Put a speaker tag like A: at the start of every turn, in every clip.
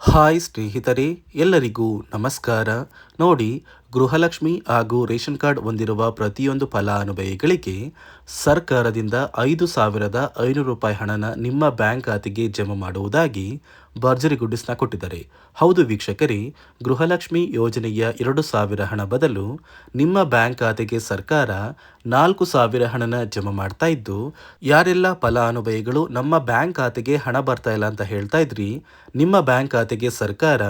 A: Hi ಸ್ನೇಹಿತರೆ, ಎಲ್ಲರಿಗೂ ನಮಸ್ಕಾರ. ನೋಡಿ, ಗೃಹಲಕ್ಷ್ಮಿ ಹಾಗೂ ರೇಷನ್ ಕಾರ್ಡ್ ಹೊಂದಿರುವ ಪ್ರತಿಯೊಂದು ಫಲಾನುಭವಿಗಳಿಗೆ ಸರ್ಕಾರದಿಂದ 5,500 ರೂಪಾಯಿ ಹಣನ ನಿಮ್ಮ ಬ್ಯಾಂಕ್ ಖಾತೆಗೆ ಜಮಾ ಮಾಡುವುದಾಗಿ ಭರ್ಜರಿ ಗುಡ್ಡಿಸ್ನ ಕೊಟ್ಟಿದ್ದಾರೆ. ಹೌದು ವೀಕ್ಷಕರೇ, ಗೃಹಲಕ್ಷ್ಮಿ ಯೋಜನೆಯ 2,000 ಹಣ ಬದಲು ನಿಮ್ಮ ಬ್ಯಾಂಕ್ ಖಾತೆಗೆ ಸರ್ಕಾರ 4,000 ಹಣನ ಜಮಾ ಮಾಡ್ತಾ ಇದ್ದು, ಯಾರೆಲ್ಲ ಫಲಾನುಭವಿಗಳು ನಮ್ಮ ಬ್ಯಾಂಕ್ ಖಾತೆಗೆ ಹಣ ಬರ್ತಾ ಇಲ್ಲ ಅಂತ ಹೇಳ್ತಾ ಇದ್ರಿ, ನಿಮ್ಮ ಬ್ಯಾಂಕ್ ಖಾತೆಗೆ ಸರ್ಕಾರ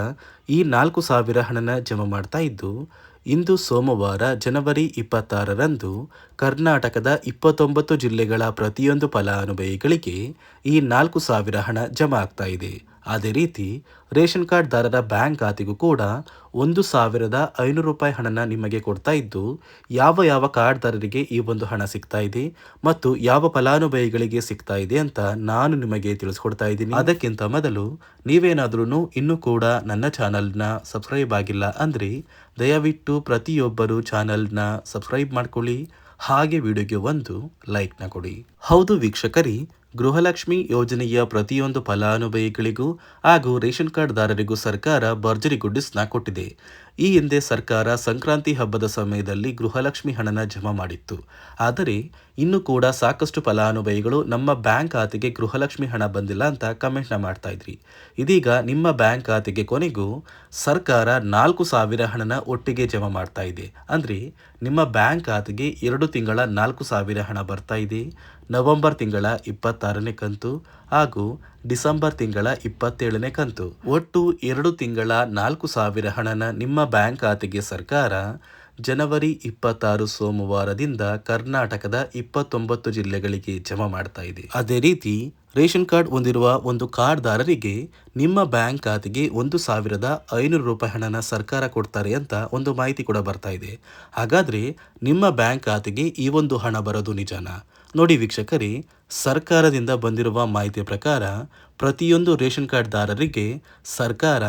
A: ಈ 4,000 ಹಣನ ಜಮಾ ಮಾಡ್ತಾ ಇದ್ದು, ಇಂದು ಸೋಮವಾರ ಜನವರಿ 26ರಂದು ಕರ್ನಾಟಕದ 29 ಜಿಲ್ಲೆಗಳ ಪ್ರತಿಯೊಂದು ಫಲಾನುಭವಿಗಳಿಗೆ ಈ 4,000 ಹಣ ಜಮಾ ಆಗ್ತಾ ಇದೆ. ಅದೇ ರೀತಿ ರೇಷನ್ ಕಾರ್ಡ್ದಾರರ ಬ್ಯಾಂಕ್ ಖಾತೆಗೂ ಕೂಡ 1,500 ರೂಪಾಯಿ ಹಣನ ನಿಮಗೆ ಕೊಡ್ತಾ ಇದ್ದು, ಯಾವ ಯಾವ ಕಾರ್ಡ್ದಾರರಿಗೆ ಈ ಒಂದು ಹಣ ಸಿಗ್ತಾ ಇದೆ ಮತ್ತು ಯಾವ ಫಲಾನುಭವಿಗಳಿಗೆ ಸಿಗ್ತಾ ಇದೆ ಅಂತ ನಾನು ನಿಮಗೆ ತಿಳಿಸ್ಕೊಡ್ತಾ ಇದ್ದೀನಿ. ಅದಕ್ಕಿಂತ ಮೊದಲು ನೀವೇನಾದ್ರೂ ಇನ್ನೂ ಕೂಡ ನನ್ನ ಚಾನಲ್ನ ಸಬ್ಸ್ಕ್ರೈಬ್ ಆಗಿಲ್ಲ ಅಂದರೆ ದಯವಿಟ್ಟು ಪ್ರತಿಯೊಬ್ಬರು ಚಾನಲ್ನ ಸಬ್ಸ್ಕ್ರೈಬ್ ಮಾಡ್ಕೊಳ್ಳಿ, ಹಾಗೆ ವಿಡಿಯೋಗೆ ಒಂದು ಲೈಕ್ನ ಕೊಡಿ. ಹೌದು ವೀಕ್ಷಕರೇ, ಗೃಹಲಕ್ಷ್ಮಿ ಯೋಜನೆಯ ಪ್ರತಿಯೊಂದು ಫಲಾನುಭವಿಗಳಿಗೂ ಹಾಗೂ ರೇಷನ್ ಕಾರ್ಡ್ದಾರರಿಗೂ ಸರ್ಕಾರ ಭರ್ಜರಿ ಗುಡ್ಡಿಸ್ನ ಕೊಟ್ಟಿದೆ. ಈ ಹಿಂದೆ ಸರ್ಕಾರ ಸಂಕ್ರಾಂತಿ ಹಬ್ಬದ ಸಮಯದಲ್ಲಿ ಗೃಹಲಕ್ಷ್ಮಿ ಹಣನ ಜಮಾ ಮಾಡಿತ್ತು. ಆದರೆ ಇನ್ನೂ ಕೂಡ ಸಾಕಷ್ಟು ಫಲಾನುಭವಿಗಳು ನಮ್ಮ ಬ್ಯಾಂಕ್ ಖಾತೆಗೆ ಗೃಹಲಕ್ಷ್ಮಿ ಹಣ ಬಂದಿಲ್ಲ ಅಂತ ಕಮೆಂಟ್ನ ಮಾಡ್ತಾ ಇದ್ರಿ. ಇದೀಗ ನಿಮ್ಮ ಬ್ಯಾಂಕ್ ಖಾತೆಗೆ ಕೊನೆಗೂ ಸರ್ಕಾರ 4,000 ಹಣನ ಒಟ್ಟಿಗೆ ಜಮಾ ಮಾಡ್ತಾ ಇದೆ. ಅಂದರೆ ನಿಮ್ಮ ಬ್ಯಾಂಕ್ ಖಾತೆಗೆ 2 ತಿಂಗಳ 4,000 ಹಣ ಬರ್ತಾ ಇದೆ. ನವೆಂಬರ್ ತಿಂಗಳ 26ನೇ ಕಂತು ಹಾಗೂ ಡಿಸೆಂಬರ್ ತಿಂಗಳ 27ನೇ ಕಂತು, ಒಟ್ಟು 2 ತಿಂಗಳ 4,000 ಹಣನ ನಿಮ್ಮ ಬ್ಯಾಂಕ್ ಖಾತೆಗೆ ಸರ್ಕಾರ ಜನವರಿ 26 ಸೋಮವಾರದಿಂದ ಕರ್ನಾಟಕದ 29 ಜಿಲ್ಲೆಗಳಿಗೆ ಜಮಾ ಮಾಡ್ತಾ ಇದೆ. ಅದೇ ರೀತಿ ರೇಷನ್ ಕಾರ್ಡ್ ಹೊಂದಿರುವ ಒಂದು ಕಾರ್ಡ್ದಾರರಿಗೆ ನಿಮ್ಮ ಬ್ಯಾಂಕ್ ಖಾತೆಗೆ 1,500 ರೂಪಾಯಿ ಹಣನ ಸರ್ಕಾರ ಕೊಡ್ತಾರೆ ಅಂತ ಒಂದು ಮಾಹಿತಿ ಕೂಡ ಬರ್ತಾ ಇದೆ. ಹಾಗಾದ್ರೆ ನಿಮ್ಮ ಬ್ಯಾಂಕ್ ಖಾತೆಗೆ ಈ ಒಂದು ಹಣ ಬರೋದು ನಿಜನಾ? ನೋಡಿ ವೀಕ್ಷಕರೇ, ಸರ್ಕಾರದಿಂದ ಬಂದಿರುವ ಮಾಹಿತಿಯ ಪ್ರಕಾರ ಪ್ರತಿಯೊಂದು ರೇಷನ್ ಕಾರ್ಡ್ದಾರರಿಗೆ ಸರ್ಕಾರ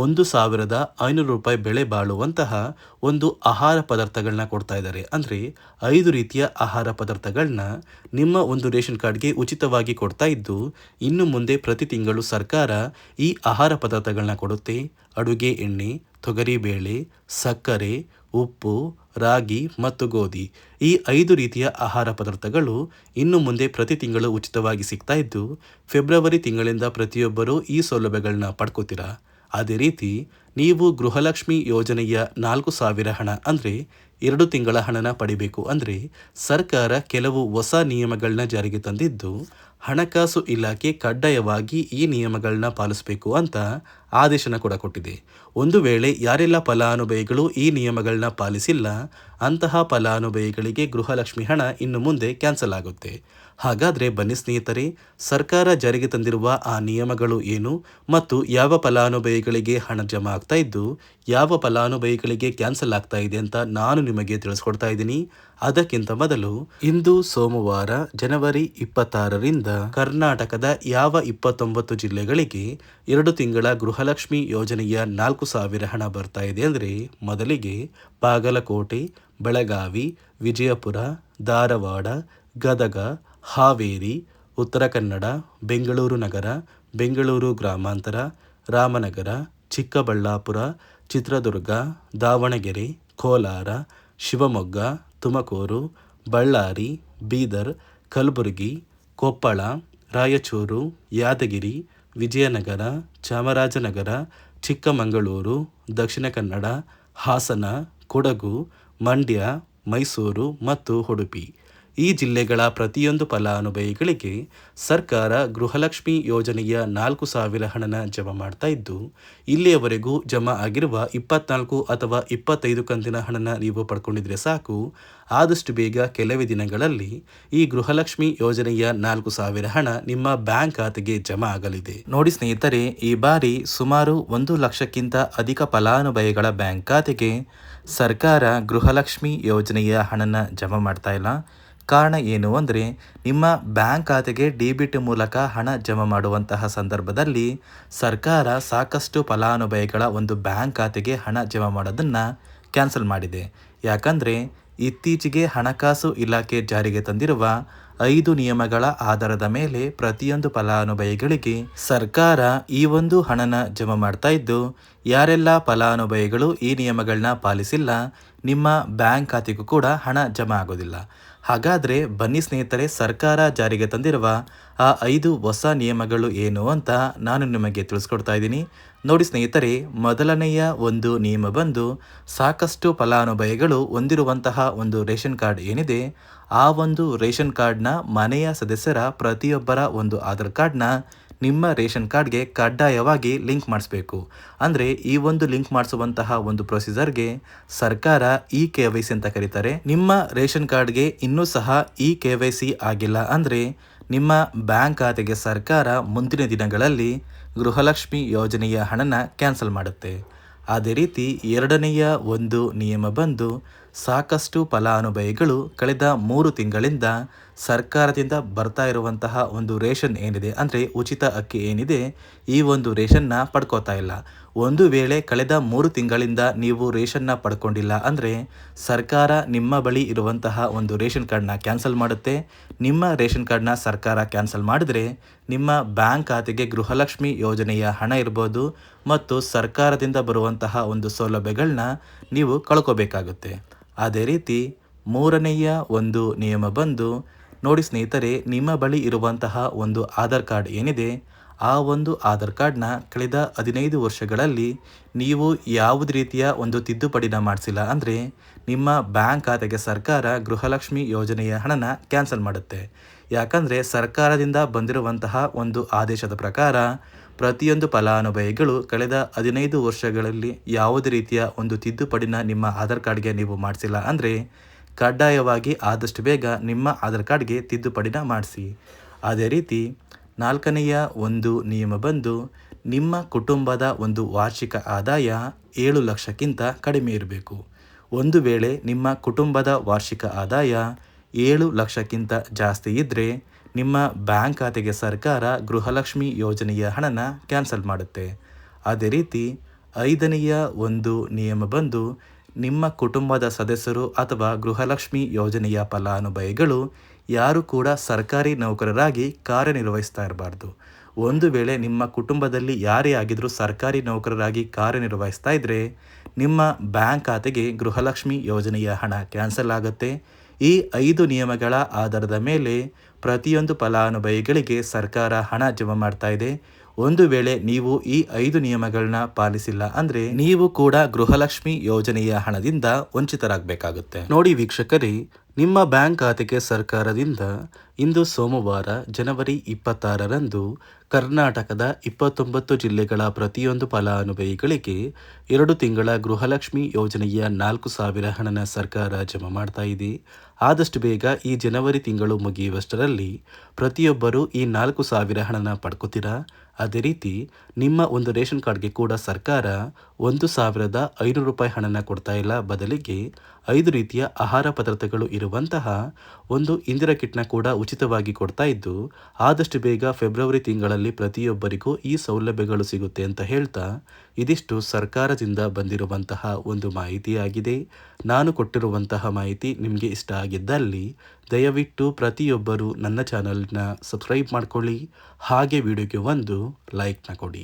A: 1,500 ರೂಪಾಯಿ ಬೆಲೆ ಬಾಳುವಂತಹ ಒಂದು ಆಹಾರ ಪದಾರ್ಥಗಳನ್ನ ಕೊಡ್ತಾ ಇದ್ದಾರೆ. ಅಂದರೆ 5 ರೀತಿಯ ಆಹಾರ ಪದಾರ್ಥಗಳನ್ನ ನಿಮ್ಮ ಒಂದು ರೇಷನ್ ಕಾರ್ಡ್ಗೆ ಉಚಿತವಾಗಿ ಕೊಡ್ತಾ ಇದ್ದು, ಇನ್ನು ಮುಂದೆ ಪ್ರತಿ ತಿಂಗಳು ಸರ್ಕಾರ ಈ ಆಹಾರ ಪದಾರ್ಥಗಳನ್ನ ಕೊಡುತ್ತೆ. ಅಡುಗೆ ಎಣ್ಣೆ, ತೊಗರಿಬೇಳೆ, ಸಕ್ಕರೆ, ಉಪ್ಪು, ರಾಗಿ ಮತ್ತು ಗೋಧಿ, ಈ 5 ರೀತಿಯ ಆಹಾರ ಪದಾರ್ಥಗಳು ಇನ್ನು ಮುಂದೆ ಪ್ರತಿ ತಿಂಗಳು ಉಚಿತವಾಗಿ ಸಿಗ್ತಾ ಇದ್ದು, ಫೆಬ್ರವರಿ ತಿಂಗಳಿಂದ ಪ್ರತಿಯೊಬ್ಬರೂ ಈ ಸೌಲಭ್ಯಗಳನ್ನ ಪಡ್ಕೋತೀರಾ. ಅದೇ ರೀತಿ ನೀವು ಗೃಹಲಕ್ಷ್ಮಿ ಯೋಜನೆಯ 4,000 ಹಣ ಅಂದರೆ 2 ತಿಂಗಳ ಹಣನ ಪಡಿಬೇಕು ಅಂದರೆ ಸರ್ಕಾರ ಕೆಲವು ಹೊಸ ನಿಯಮಗಳನ್ನ ಜಾರಿಗೆ ತಂದಿದ್ದು, ಹಣಕಾಸು ಇಲಾಖೆ ಕಡ್ಡಾಯವಾಗಿ ಈ ನಿಯಮಗಳನ್ನ ಪಾಲಿಸಬೇಕು ಅಂತ ಆದೇಶನ ಕೂಡ ಕೊಟ್ಟಿದೆ. ಒಂದು ವೇಳೆ ಯಾರೆಲ್ಲ ಫಲಾನುಭವಿಗಳು ಈ ನಿಯಮಗಳನ್ನ ಪಾಲಿಸಿಲ್ಲ ಅಂತಹ ಫಲಾನುಭವಿಗಳಿಗೆ ಗೃಹಲಕ್ಷ್ಮಿ ಹಣ ಇನ್ನು ಮುಂದೆ ಕ್ಯಾನ್ಸಲ್ ಆಗುತ್ತೆ. ಹಾಗಾದರೆ ಬನ್ನಿ ಸ್ನೇಹಿತರೆ, ಸರ್ಕಾರ ಜಾರಿಗೆ ತಂದಿರುವ ಆ ನಿಯಮಗಳು ಏನು ಮತ್ತು ಯಾವ ಫಲಾನುಭವಿಗಳಿಗೆ ಹಣ ಜಮಾ ಆಗ್ತಾ ಇದ್ದು ಯಾವ ಫಲಾನುಭವಿಗಳಿಗೆ ಕ್ಯಾನ್ಸಲ್ ಆಗ್ತಾ ಇದೆ ಅಂತ ನಾನು ನಿಮಗೆ ತಿಳಿಸ್ಕೊಡ್ತಾ ಇದ್ದೀನಿ. ಅದಕ್ಕಿಂತ ಮೊದಲು ಇಂದು ಸೋಮವಾರ ಜನವರಿ 26ರಿಂದ ಕರ್ನಾಟಕದ ಯಾವ 29 ಜಿಲ್ಲೆಗಳಿಗೆ 2 ತಿಂಗಳ ಗೃಹಲಕ್ಷ್ಮಿ ಯೋಜನೆಯ 4,000 ಹಣ ಬರ್ತಾ ಇದೆ ಅಂದರೆ, ಮೊದಲಿಗೆ ಬಾಗಲಕೋಟೆ, ಬೆಳಗಾವಿ, ವಿಜಯಪುರ, ಧಾರವಾಡ, ಗದಗ, ಹಾವೇರಿ, ಉತ್ತರ ಕನ್ನಡ, ಬೆಂಗಳೂರು ನಗರ, ಬೆಂಗಳೂರು ಗ್ರಾಮಾಂತರ, ರಾಮನಗರ, ಚಿಕ್ಕಬಳ್ಳಾಪುರ, ಚಿತ್ರದುರ್ಗ, ದಾವಣಗೆರೆ, ಕೋಲಾರ, ಶಿವಮೊಗ್ಗ, ತುಮಕೂರು, ಬಳ್ಳಾರಿ, ಬೀದರ್, ಕಲಬುರಗಿ, ಕೊಪ್ಪಳ, ರಾಯಚೂರು, ಯಾದಗಿರಿ, ವಿಜಯನಗರ, ಚಾಮರಾಜನಗರ, ಚಿಕ್ಕಮಗಳೂರು, ದಕ್ಷಿಣ ಕನ್ನಡ, ಹಾಸನ, ಕೊಡಗು, ಮಂಡ್ಯ, ಮೈಸೂರು ಮತ್ತು ಉಡುಪಿ, ಈ ಜಿಲ್ಲೆಗಳ ಪ್ರತಿಯೊಂದು ಫಲಾನುಭವಿಗಳಿಗೆ ಸರ್ಕಾರ ಗೃಹಲಕ್ಷ್ಮಿ ಯೋಜನೆಯ 4,000 ಹಣನ ಜಮಾ ಮಾಡ್ತಾ ಇದ್ದು, ಇಲ್ಲಿಯವರೆಗೂ ಜಮಾ ಆಗಿರುವ 24 ಅಥವಾ 25 ಕಂತಿನ ಹಣನ ನೀವು ಪಡ್ಕೊಂಡಿದ್ರೆ ಸಾಕು. ಆದಷ್ಟು ಬೇಗ ಕೆಲವೇ ದಿನಗಳಲ್ಲಿ ಈ ಗೃಹಲಕ್ಷ್ಮಿ ಯೋಜನೆಯ 4,000 ಹಣ ನಿಮ್ಮ ಬ್ಯಾಂಕ್ ಖಾತೆಗೆ ಜಮಾ ಆಗಲಿದೆ. ನೋಡಿ ಸ್ನೇಹಿತರೆ, ಈ ಬಾರಿ ಸುಮಾರು 1 ಲಕ್ಷಕ್ಕಿಂತ ಅಧಿಕ ಫಲಾನುಭವಿಗಳ ಬ್ಯಾಂಕ್ ಖಾತೆಗೆ ಸರ್ಕಾರ ಗೃಹಲಕ್ಷ್ಮಿ ಯೋಜನೆಯ ಹಣನ ಜಮಾ ಮಾಡ್ತಾ ಇಲ್ಲ. ಕಾರಣ ಏನು ಅಂದರೆ, ನಿಮ್ಮ ಬ್ಯಾಂಕ್ ಖಾತೆಗೆ ಡೆಬಿಟ್ ಮೂಲಕ ಹಣ ಜಮಾ ಮಾಡುವಂತಹ ಸಂದರ್ಭದಲ್ಲಿ ಸರ್ಕಾರ ಸಾಕಷ್ಟು ಫಲಾನುಭವಿಗಳ ಒಂದು ಬ್ಯಾಂಕ್ ಖಾತೆಗೆ ಹಣ ಜಮಾ ಮಾಡೋದನ್ನು ಕ್ಯಾನ್ಸಲ್ ಮಾಡಿದೆ. ಯಾಕಂದರೆ ಇತ್ತೀಚೆಗೆ ಹಣಕಾಸು ಇಲಾಖೆ ಜಾರಿಗೆ ತಂದಿರುವ 5 ನಿಯಮಗಳ ಆಧಾರದ ಮೇಲೆ ಪ್ರತಿಯೊಂದು ಫಲಾನುಭವಿಗಳಿಗೆ ಸರ್ಕಾರ ಈ ಒಂದು ಹಣನ ಜಮಾ ಮಾಡ್ತಾ ಇದ್ದು, ಯಾರೆಲ್ಲ ಫಲಾನುಭವಿಗಳು ಈ ನಿಯಮಗಳನ್ನ ಪಾಲಿಸಿಲ್ಲ, ನಿಮ್ಮ ಬ್ಯಾಂಕ್ ಖಾತೆಗೂ ಕೂಡ ಹಣ ಜಮಾ ಆಗೋದಿಲ್ಲ. ಹಾಗಾದರೆ ಬನ್ನಿ ಸ್ನೇಹಿತರೆ, ಸರ್ಕಾರ ಜಾರಿಗೆ ತಂದಿರುವ ಆ 5 ಹೊಸ ನಿಯಮಗಳು ಏನು ಅಂತ ನಾನು ನಿಮಗೆ ತಿಳಿಸ್ಕೊಡ್ತಾ ಇದ್ದೀನಿ. ನೋಡಿ ಸ್ನೇಹಿತರೆ, ಮೊದಲನೆಯ ಒಂದು ನಿಯಮ ಬಂದು, ಸಾಕಷ್ಟು ಫಲಾನುಭವಿಗಳು ಹೊಂದಿರುವಂತಹ ಒಂದು ರೇಷನ್ ಕಾರ್ಡ್ ಏನಿದೆ, ಆ ಒಂದು ರೇಷನ್ ಕಾರ್ಡ್ನ ಮನೆಯ ಸದಸ್ಯರ ಪ್ರತಿಯೊಬ್ಬರ ಒಂದು ಆಧಾರ್ ಕಾರ್ಡ್ನ ನಿಮ್ಮ ರೇಷನ್ ಕಾರ್ಡ್ಗೆ ಕಡ್ಡಾಯವಾಗಿ ಲಿಂಕ್ ಮಾಡಿಸ್ಬೇಕು. ಅಂದರೆ ಈ ಒಂದು ಲಿಂಕ್ ಮಾಡಿಸುವಂತಹ ಒಂದು ಪ್ರೊಸೀಜರ್ಗೆ ಸರ್ಕಾರ KYC ಅಂತ ಕರೀತಾರೆ. ನಿಮ್ಮ ರೇಷನ್ ಕಾರ್ಡ್ಗೆ ಇನ್ನೂ ಸಹ KYC ಆಗಿಲ್ಲ ಅಂದರೆ ನಿಮ್ಮ ಬ್ಯಾಂಕ್ ಖಾತೆಗೆ ಸರ್ಕಾರ ಮುಂದಿನ ದಿನಗಳಲ್ಲಿ ಗೃಹಲಕ್ಷ್ಮಿ ಯೋಜನೆಯ ಹಣನ ಕ್ಯಾನ್ಸಲ್ ಮಾಡುತ್ತೆ. ಅದೇ ರೀತಿ ಎರಡನೆಯ ಒಂದು ನಿಯಮ ಬಂದು, ಸಾಕಷ್ಟು ಫಲಾನುಭವಿಗಳು ಕಳೆದ 3 ತಿಂಗಳಿಂದ ಸರ್ಕಾರದಿಂದ ಬರ್ತಾ ಇರುವಂತಹ ಒಂದು ರೇಷನ್ ಏನಿದೆ, ಅಂದರೆ ಉಚಿತ ಅಕ್ಕಿ ಏನಿದೆ, ಈ ಒಂದು ರೇಷನ್ನ ಪಡ್ಕೋತಾ ಇಲ್ಲ. ಒಂದು ವೇಳೆ ಕಳೆದ 3 ತಿಂಗಳಿಂದ ನೀವು ರೇಷನ್ನ ಪಡ್ಕೊಂಡಿಲ್ಲ ಅಂದರೆ ಸರ್ಕಾರ ನಿಮ್ಮ ಬಳಿ ಇರುವಂತಹ ಒಂದು ರೇಷನ್ ಕಾರ್ಡ್ನ ಕ್ಯಾನ್ಸಲ್ ಮಾಡುತ್ತೆ. ನಿಮ್ಮ ರೇಷನ್ ಕಾರ್ಡ್ನ ಸರ್ಕಾರ ಕ್ಯಾನ್ಸಲ್ ಮಾಡಿದರೆ ನಿಮ್ಮ ಬ್ಯಾಂಕ್ ಖಾತೆಗೆ ಗೃಹಲಕ್ಷ್ಮಿ ಯೋಜನೆಯ ಹಣ ಇರ್ಬೋದು ಮತ್ತು ಸರ್ಕಾರದಿಂದ ಬರುವಂತಹ ಒಂದು ಸೌಲಭ್ಯಗಳನ್ನ ನೀವು ಕಳ್ಕೋಬೇಕಾಗುತ್ತೆ. ಅದೇ ರೀತಿ ಮೂರನೆಯ ಒಂದು ನಿಯಮ ಬಂದು, ನೋಡಿ ಸ್ನೇಹಿತರೆ, ನಿಮ್ಮ ಬಳಿ ಇರುವಂತಹ ಒಂದು ಆಧಾರ್ ಕಾರ್ಡ್ ಏನಿದೆ, ಆ ಒಂದು ಆಧಾರ್ ಕಾರ್ಡ್ನ ಕಳೆದ 15 ವರ್ಷಗಳಲ್ಲಿ ನೀವು ಯಾವುದೇ ರೀತಿಯ ಒಂದು ತಿದ್ದುಪಡಿನ ಮಾಡಿಸಿಲ್ಲ ಅಂದರೆ ನಿಮ್ಮ ಬ್ಯಾಂಕ್ ಖಾತೆಗೆ ಸರ್ಕಾರ ಗೃಹಲಕ್ಷ್ಮಿ ಯೋಜನೆಯ ಹಣನ ಕ್ಯಾನ್ಸಲ್ ಮಾಡುತ್ತೆ. ಯಾಕಂದರೆ ಸರ್ಕಾರದಿಂದ ಬಂದಿರುವಂತಹ ಒಂದು ಆದೇಶದ ಪ್ರಕಾರ ಪ್ರತಿಯೊಂದು ಫಲಾನುಭವಿಗಳು ಕಳೆದ 15 ವರ್ಷಗಳಲ್ಲಿ ಯಾವುದೇ ರೀತಿಯ ಒಂದು ತಿದ್ದುಪಡಿನ ನಿಮ್ಮ ಆಧಾರ್ ಕಾರ್ಡ್ಗೆ ನೀವು ಮಾಡಿಸಿಲ್ಲ ಅಂದರೆ ಕಡ್ಡಾಯವಾಗಿ ಆದಷ್ಟು ಬೇಗ ನಿಮ್ಮ ಆಧಾರ್ ಕಾರ್ಡ್ಗೆ ತಿದ್ದುಪಡಿನ ಮಾಡಿಸಿ. ಅದೇ ರೀತಿ ನಾಲ್ಕನೆಯ ಒಂದು ನಿಯಮ ಬಂದು, ನಿಮ್ಮ ಕುಟುಂಬದ ಒಂದು ವಾರ್ಷಿಕ ಆದಾಯ 7 ಲಕ್ಷಕ್ಕಿಂತ ಕಡಿಮೆ ಇರಬೇಕು. ಒಂದು ವೇಳೆ ನಿಮ್ಮ ಕುಟುಂಬದ ವಾರ್ಷಿಕ ಆದಾಯ 7 ಲಕ್ಷಕ್ಕಿಂತ ಜಾಸ್ತಿ ಇದ್ದರೆ ನಿಮ್ಮ ಬ್ಯಾಂಕ್ ಖಾತೆಗೆ ಸರ್ಕಾರ ಗೃಹಲಕ್ಷ್ಮಿ ಯೋಜನೆಯ ಹಣನ ಕ್ಯಾನ್ಸಲ್ ಮಾಡುತ್ತೆ. ಅದೇ ರೀತಿ ಐದನೆಯ ಒಂದು ನಿಯಮ ಬಂದು, ನಿಮ್ಮ ಕುಟುಂಬದ ಸದಸ್ಯರು ಅಥವಾ ಗೃಹಲಕ್ಷ್ಮಿ ಯೋಜನೆಯ ಫಲಾನುಭವಿಗಳು ಯಾರು ಕೂಡ ಸರ್ಕಾರಿ ನೌಕರರಾಗಿ ಕಾರ್ಯನಿರ್ವಹಿಸ್ತಾ ಇರಬಾರ್ದು. ಒಂದು ವೇಳೆ ನಿಮ್ಮ ಕುಟುಂಬದಲ್ಲಿ ಯಾರೇ ಆಗಿದ್ರೂ ಸರ್ಕಾರಿ ನೌಕರರಾಗಿ ಕಾರ್ಯನಿರ್ವಹಿಸ್ತಾ ಇದ್ದರೆ ನಿಮ್ಮ ಬ್ಯಾಂಕ್ ಖಾತೆಗೆ ಗೃಹಲಕ್ಷ್ಮಿ ಯೋಜನೆಯ ಹಣ ಕ್ಯಾನ್ಸಲ್ ಆಗುತ್ತೆ. ಈ 5 ನಿಯಮಗಳ ಆಧಾರದ ಮೇಲೆ ಪ್ರತಿಯೊಂದು ಫಲಾನುಭವಿಗಳಿಗೆ ಸರ್ಕಾರ ಹಣ ಜಮಾ ಮಾಡ್ತಾ ಇದೆ. ಒಂದು ವೇಳೆ ನೀವು ಈ 5 ನಿಯಮಗಳನ್ನ ಪಾಲಿಸಿಲ್ಲ ಅಂದರೆ ನೀವು ಕೂಡ ಗೃಹಲಕ್ಷ್ಮಿ ಯೋಜನೆಯ ಹಣದಿಂದ ವಂಚಿತರಾಗಬೇಕಾಗುತ್ತೆ. ನೋಡಿ ವೀಕ್ಷಕರೇ, ನಿಮ್ಮ ಬ್ಯಾಂಕ್ ಖಾತೆಗೆ ಸರ್ಕಾರದಿಂದ ಇಂದು ಸೋಮವಾರ ಜನವರಿ 26ರಂದು ಕರ್ನಾಟಕದ 29 ಜಿಲ್ಲೆಗಳ ಪ್ರತಿಯೊಂದು ಫಲಾನುಭವಿಗಳಿಗೆ 2 ತಿಂಗಳ ಗೃಹಲಕ್ಷ್ಮಿ ಯೋಜನೆಯ 4,000 ಹಣನ ಸರ್ಕಾರ ಜಮಾ ಮಾಡ್ತಾ ಇದೆ. ಆದಷ್ಟು ಬೇಗ ಈ ಜನವರಿ ತಿಂಗಳು ಮುಗಿಯುವಷ್ಟರಲ್ಲಿ ಪ್ರತಿಯೊಬ್ಬರು ಈ 4,000 ಹಣನ ಪಡ್ಕೋತೀರಾ. ಅದೇ ರೀತಿ ನಿಮ್ಮ ಒಂದು ರೇಷನ್ ಕಾರ್ಡ್ಗೆ ಕೂಡ ಸರ್ಕಾರ 1,500 ರೂಪಾಯಿ ಹಣನ ಕೊಡ್ತಾ ಇಲ್ಲ, ಬದಲಿಗೆ 5 ರೀತಿಯ ಆಹಾರ ಪದಾರ್ಥಗಳು ಇರುವಂತಹ ಒಂದು ಇಂದಿರಾ ಕಿಟ್ನ ಕೂಡ ಉಚಿತವಾಗಿ ಕೊಡ್ತಾ ಇದ್ದು, ಆದಷ್ಟು ಬೇಗ ಫೆಬ್ರವರಿ ತಿಂಗಳಲ್ಲಿ ಪ್ರತಿಯೊಬ್ಬರಿಗೂ ಈ ಸೌಲಭ್ಯಗಳು ಸಿಗುತ್ತೆ ಅಂತ ಹೇಳ್ತಾ, ಇದಿಷ್ಟು ಸರ್ಕಾರದಿಂದ ಬಂದಿರುವಂತಹ ಒಂದು ಮಾಹಿತಿಯಾಗಿದೆ. ನಾನು ಕೊಟ್ಟಿರುವಂತಹ ಮಾಹಿತಿ ನಿಮಗೆ ಇಷ್ಟ ಆಗಿದ್ದಲ್ಲಿ ದಯವಿಟ್ಟು ಪ್ರತಿಯೊಬ್ಬರು ನನ್ನ ಚಾನಲ್ನ ಸಬ್ಸ್ಕ್ರೈಬ್ ಮಾಡ್ಕೊಳ್ಳಿ, ಹಾಗೆ ವಿಡಿಯೋಗೆ ಒಂದು ಲೈಕ್ನ ಕೊಡಿ.